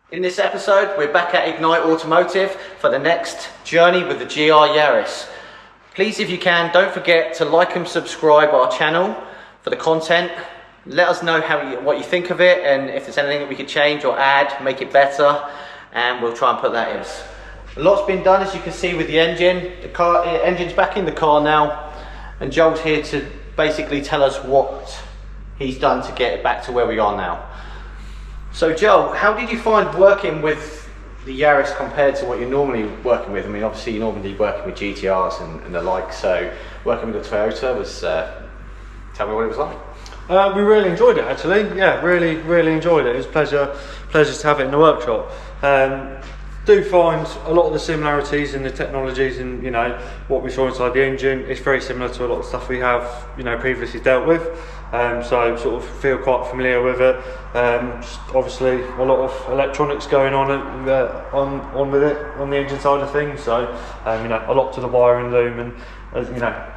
In this episode, we're back at Ignite Automotive for the next journey with the GR Yaris. Please, if you can, don't forget to like and subscribe our channel for the content. Let us know what you think of it, and if there's anything that we could change or add, make it better, and we'll try and put that in. A lot's been done, as you can see, with the engine. The engine's back in the car now, and Joel's here to basically tell us what he's done to get it back to where we are now. So Joel, how did you find working with the Yaris compared to what you're normally working with? I mean, obviously you're normally working with GTRs and the like, so working with the Toyota was, tell me what it was like. We really enjoyed it, actually. Yeah, really enjoyed it. It was a pleasure to have it in the workshop. Do find a lot of the similarities in the technologies and what we saw inside the engine. It's very similar to a lot of stuff we have previously dealt with. So sort of feel quite familiar with it. Just obviously a lot of electronics going on with it on the engine side of things. So a lot to the wiring loom and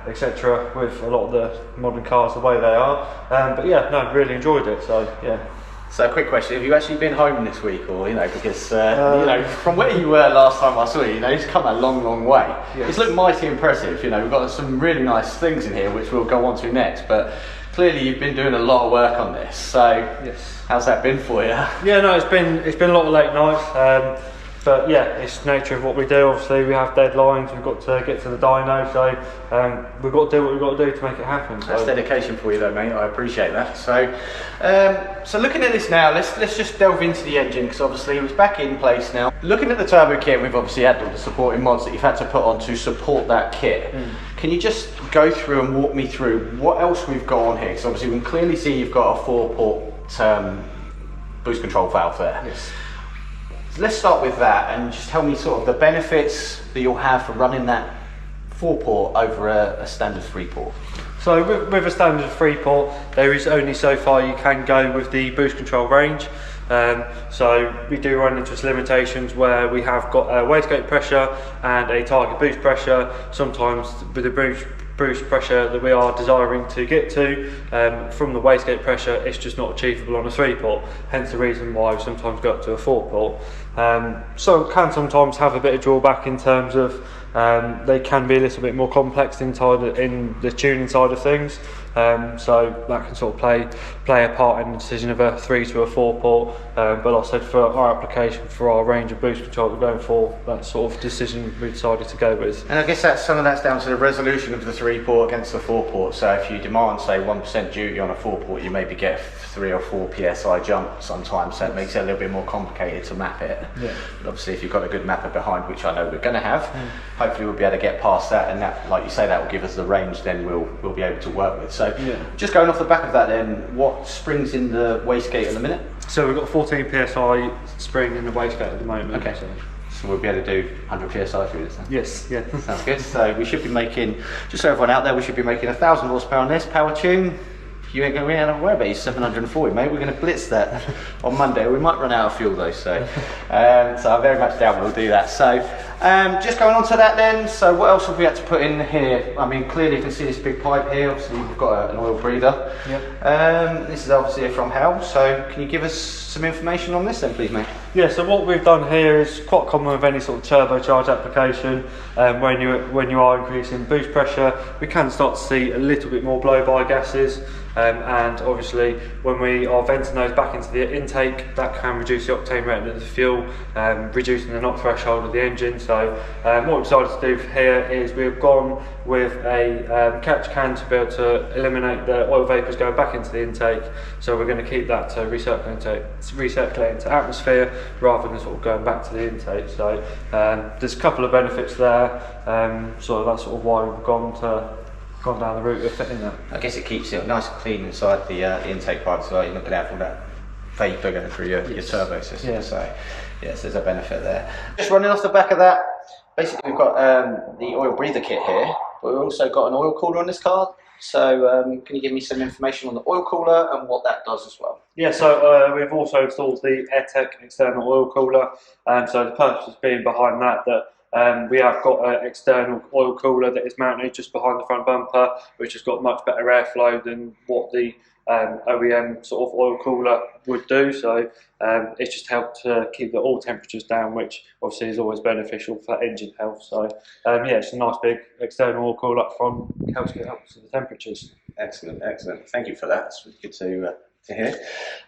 etc. with a lot of the modern cars the way they are. But yeah, no, really enjoyed it. So yeah. So quick question, have you actually been home this week, or because from where you were last time I saw you, you've come a long way. Yes. It's looked mighty impressive. We've got some really nice things in here which we'll go on to next, but clearly you've been doing a lot of work on this. So yes. How's that been for you? Yeah, no, it's been a lot of late nights. But yeah, it's the nature of what we do. Obviously we have deadlines, we've got to get to the dyno, so we've got to do what we've got to do to make it happen. That's dedication for you though, mate, I appreciate that. So so looking at this now, let's just delve into the engine, because obviously it was back in place now. Looking at the turbo kit, we've obviously had all the supporting mods that you've had to put on to support that kit. Can you just go through and walk me through what else we've got on here? Because obviously we can clearly see you've got a 4-port boost control valve there. Yes. Let's start with that and just tell me sort of the benefits that you'll have for running that 4-port over a standard 3-port. So with a standard 3-port, there is only so far you can go with the boost control range. So we do run into some limitations where we have got a wastegate pressure and a target boost pressure. Sometimes with the boost pressure that we are desiring to get to from the wastegate pressure, it's just not achievable on a 3-port, hence the reason why we sometimes go up to a 4-port. So it can sometimes have a bit of drawback in terms of they can be a little bit more complex in the tuning side of things, so that can sort of play a part in the decision of a 3 to a 4-port, but like I said, for our application, for our range of boost control we're going for, that sort of decision we decided to go with. And I guess some of that's down to the resolution of the 3-port against the 4-port. So if you demand, say, 1% duty on a 4-port, you maybe get 3 or 4 psi jump sometimes, so it makes it a little bit more complicated to map it. Yeah. But obviously if you've got a good mapper behind, which I know we're going to have, hopefully we'll be able to get past that, and that, like you say, that will give us the range then we'll be able to work with. So just going off the back of that then, what springs in the wastegate at the minute? So we've got 14 psi spring in the wastegate at the moment. Okay. So we'll be able to do 100 psi through this then? Yes, yeah. Sounds good. So we should be making, just so everyone out there, we should be making 1,000 horsepower on this, power tune. You ain't going to run away about your 740, mate. We're going to blitz that on Monday. We might run out of fuel though, so so I very much doubt we'll do that. So just going on to that then, so what else have we had to put in here? I mean, clearly you can see this big pipe here. Obviously we've got an oil breather. Yep. This is obviously from Hell, so can you give us some information on this then, please, mate? Yeah, so what we've done here is quite common with any sort of turbocharged application. When you are increasing boost pressure, we can start to see a little bit more blow-by gases, and obviously when we are venting those back into the intake, that can reduce the octane rating of the fuel, reducing the knock threshold of the engine. So what we've decided to do here is we've gone with a catch can to be able to eliminate the oil vapours going back into the intake. So we're going to keep that to recirculate into atmosphere rather than sort of going back to the intake. So there's a couple of benefits there, so that's sort of why we've gone down the route of fitting that. I guess it keeps it nice and clean inside the intake pipe, so you're not going to have all that vapour going through your turbo system. Yeah. So yes, there's a benefit there. Just running off the back of that, basically we've got the oil breather kit here, but we've also got an oil cooler on this car. So can you give me some information on the oil cooler and what that does as well? Yeah, so we've also installed the AirTech external oil cooler, and so the purpose being behind that We have got an external oil cooler that is mounted just behind the front bumper, which has got much better airflow than what the OEM sort of oil cooler would do. So it's just helped to keep the oil temperatures down, which obviously is always beneficial for engine health. So yeah, it's a nice big external oil cooler up front, helps get up to the temperatures. Excellent, excellent. Thank you for that. That's really good to hear.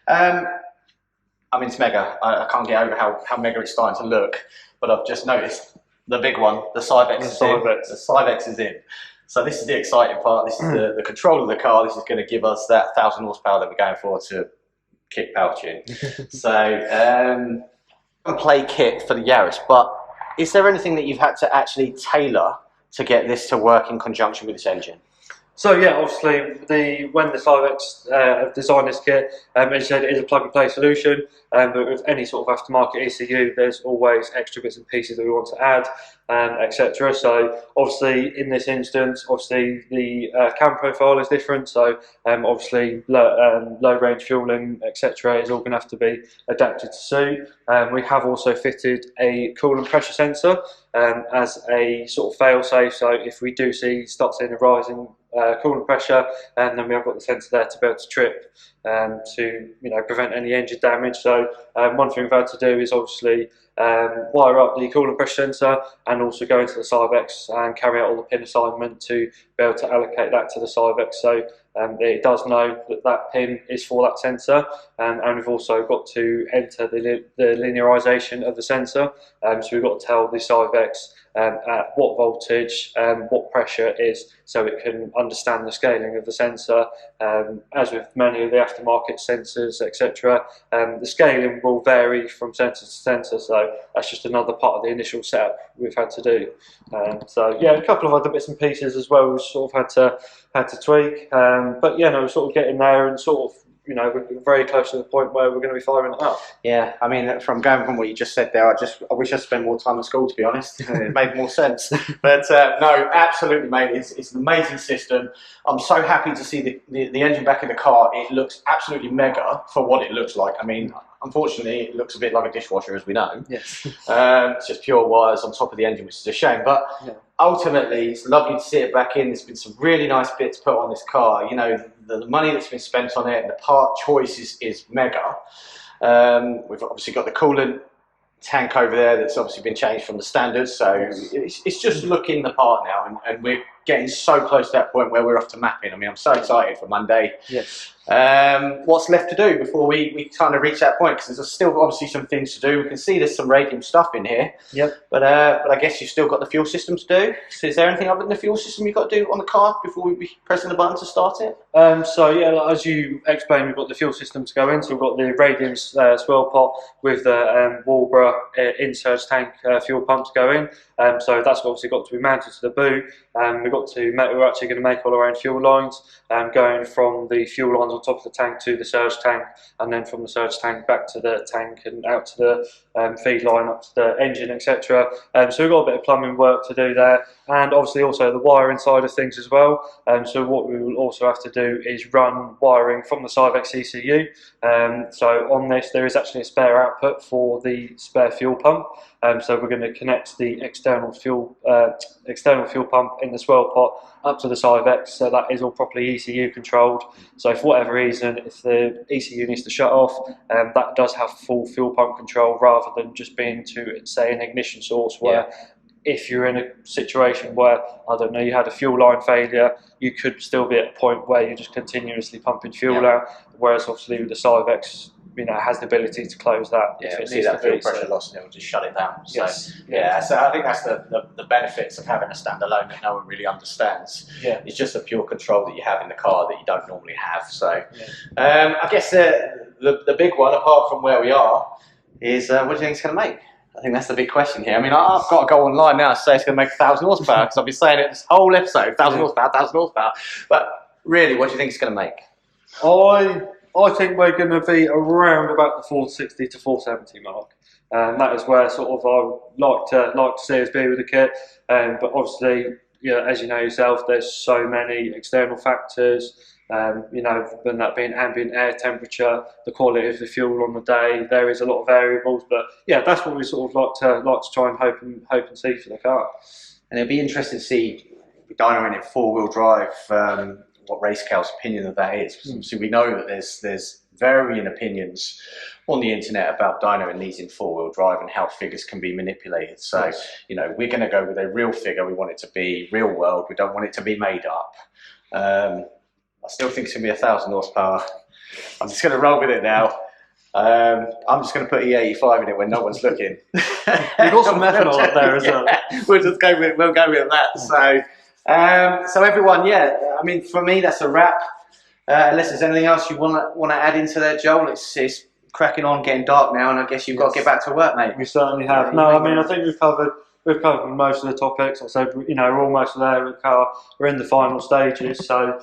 I mean, it's mega. I can't get over how mega it's starting to look, but I've just noticed the big one, the Cyvex is in. The Cyvex is in. So this is the exciting part. This is the control of the car. This is going to give us that 1,000 horsepower that we're going for to kick power tune. So, play kit for the Yaris, but is there anything that you've had to actually tailor to get this to work in conjunction with this engine? So yeah, obviously when the Cyvex have designed this kit, as you said, it is a plug-and-play solution, but with any sort of aftermarket ECU, there's always extra bits and pieces that we want to add, etc. So obviously in this instance, obviously the cam profile is different, so obviously low range fueling, etc. is all going to have to be adapted to suit. We have also fitted a coolant pressure sensor as a sort of fail-safe, so if we do start seeing a rising coolant pressure, and then we have got the sensor there to be able to trip to prevent any engine damage. So one thing we've had to do is obviously wire up the coolant pressure sensor and also go into the Cyvex and carry out all the pin assignment to be able to allocate that to the Cyvex. So it does know that that pin is for that sensor, and we've also got to enter the linearization of the sensor. So we've got to tell the Cyvex at what voltage, what pressure it is, so it can understand the scaling of the sensor. As with many of the aftermarket sensors, etc., the scaling will vary from sensor to sensor, so that's just another part of the initial setup we've had to do. So yeah, a couple of other bits and pieces as well we've sort of had to tweak, but yeah, no, we're sort of getting there and sort of, we're very close to the point where we're going to be firing it up. Yeah, I mean, from what you just said there, I wish I spent more time at school, to be honest. It made more sense. But no, absolutely, mate. It's an amazing system. I'm so happy to see the engine back in the car. It looks absolutely mega for what it looks like. I mean, unfortunately, it looks a bit like a dishwasher, as we know. Yes. It's just pure wires on top of the engine, which is a shame. But yeah, ultimately, it's lovely to see it back in. There's been some really nice bits put on this car. The money that's been spent on it, and the part choice is mega. We've obviously got the coolant tank over there that's obviously been changed from the standard, so it's just looking the part now, and we're getting so close to that point where we're off to mapping. I mean, I'm so excited for Monday. Yes. What's left to do before we kind of reach that point? Because there's still obviously some things to do. We can see there's some radium stuff in here. Yep. But I guess you've still got the fuel system to do. So is there anything other than the fuel system you've got to do on the car before we be pressing the button to start it? So yeah, as you explained, we've got the fuel system to go in. So we've got the radium swirl pot with the Walbra in-surge tank fuel pump to go in. So that's obviously got to be mounted to the boot. We're actually going to make all our own fuel lines, going from the fuel lines on top of the tank to the surge tank, and then from the surge tank back to the tank and out to the feed line up to the engine, etc. So we've got a bit of plumbing work to do there, and obviously also the wiring side of things as well. So what we will also have to do is run wiring from the Cyvex ECU. So on this there is actually a spare output for the spare fuel pump. So we're going to connect the external fuel pump in the swirl pot up to the Cyvex, so that is all properly ECU controlled. So for whatever reason, if the ECU needs to shut off, that does have full fuel pump control rather than just being to, say, an ignition source where if you're in a situation where, I don't know, you had a fuel line failure, you could still be at a point where you're just continuously pumping fuel out, whereas obviously with the Cyvex, has the ability to close that. Yeah, if it needs that fuel pressure loss, and it will just shut it down. So, yeah, so I think that's the benefits of having a standalone that no one really understands. Yeah. It's just a pure control that you have in the car that you don't normally have. So, I guess the big one, apart from where we are, is what do you think it's going to make? I think that's the big question here. I mean, I've got to go online now and say it's going to make 1,000 horsepower because I've been saying it this whole episode, 1,000 horsepower, 1,000 horsepower. But really, what do you think it's going to make? I think we're going to be around about the 460 to 470 mark. That is where sort of I like to see us be with the kit. But obviously, as you know yourself, there's so many external factors You know, then that being ambient air temperature, the quality of the fuel on the day. There is a lot of variables, but yeah, that's what we sort of like to try and hope and see for the car. And it'll be interesting to see dynoing it four-wheel drive. What Racecal's opinion of that is. So we know that there's varying opinions on the internet about dynoing these in four-wheel drive and how figures can be manipulated. So you know, we're going to go with a real figure. We want it to be real world. We don't want it to be made up. I still think it's going to be 1,000 horsepower. I'm just going to roll with it now. I'm just going to put E85 in it when no one's looking. You've got some methanol up there as well. We'll go with that. So everyone, yeah, I mean, for me, that's a wrap. Unless there's anything else you want to add into there, Joel. It's cracking on, getting dark now, and I guess you've got to get back to work, mate. We certainly have. No, I mean, I think we've covered most of the topics. I said, you know, we're almost there with the car. We're in the final stages, so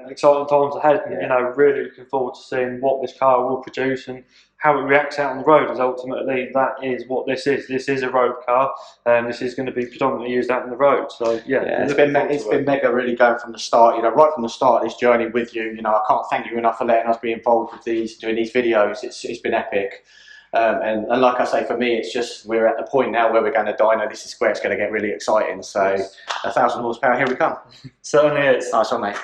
exciting times ahead. Yeah. You know, really looking forward to seeing what this car will produce and how it reacts out on the road. As ultimately, that is what this is. This is a road car, and this is going to be predominantly used out on the road. So yeah, it's been mega, really going from the start. You know, right from the start of this journey with you. You know, I can't thank you enough for letting us be involved with doing these videos. It's been epic. And like I say, for me, it's just we're at the point now where we're going to dyno. This is where it's going to get really exciting. So 1,000 horsepower, here we come. Certainly is. Nice one, mate.